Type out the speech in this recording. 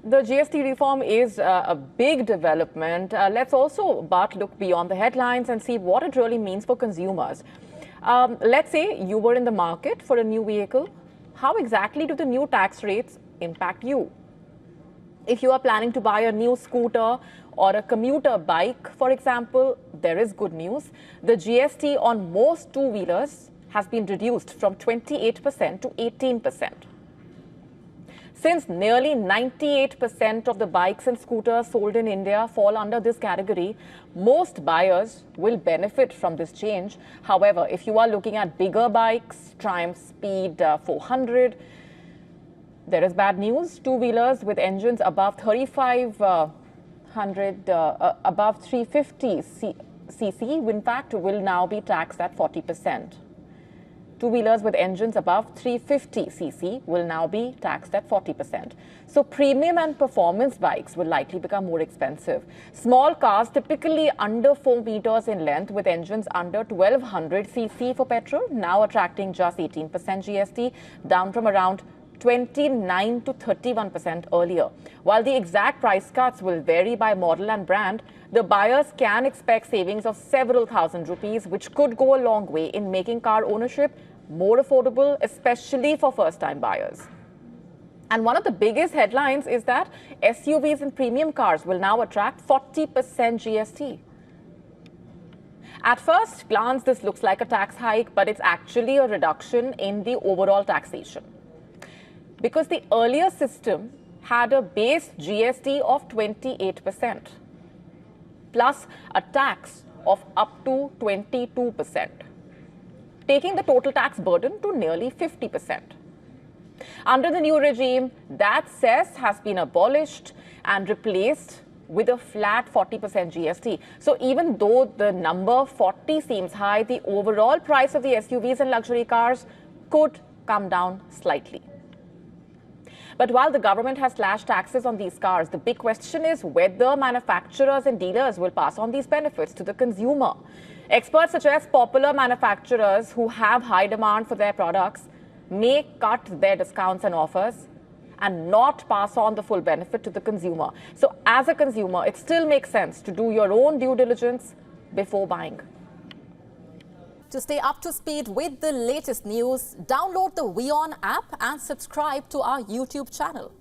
The GST reform is a big development. Let's also look beyond the headlines and see what it really means for consumers. Let's say you were in the market for a new vehicle. How exactly do the new tax rates impact you? If you are planning to buy a new scooter or a commuter bike, for example, there is good news. The GST on most two-wheelers has been reduced from 28% to 18%. Since nearly 98% of the bikes and scooters sold in India fall under this category, most buyers will benefit from this change. However, if you are looking at bigger bikes, Triumph Speed 400, there is bad news. Two-wheelers with engines above 350 cc, in fact, will now be taxed at 40%. Two-wheelers with engines above 350 cc will now be taxed at 40%. So premium and performance bikes will likely become more expensive. Small cars, typically under 4 meters in length with engines under 1200 cc for petrol, now attracting just 18% GST, down from around 29 to 31% earlier. While the exact price cuts will vary by model and brand, the buyers can expect savings of several thousand rupees, which could go a long way in making car ownership more affordable, especially for first-time buyers. And one of the biggest headlines is that SUVs and premium cars will now attract 40% GST. At first glance, this looks like a tax hike, but it's actually a reduction in the overall taxation. Because the earlier system had a base GST of 28%, plus a tax of up to 22%, taking the total tax burden to nearly 50%. Under the new regime, that cess has been abolished and replaced with a flat 40% GST. So even though the number 40 seems high, the overall price of the SUVs and luxury cars could come down slightly. But while the government has slashed taxes on these cars, the big question is whether manufacturers and dealers will pass on these benefits to the consumer. Experts suggest popular manufacturers who have high demand for their products may cut their discounts and offers and not pass on the full benefit to the consumer. So as a consumer, it still makes sense to do your own due diligence before buying. To stay up to speed with the latest news, download the WION app and subscribe to our YouTube channel.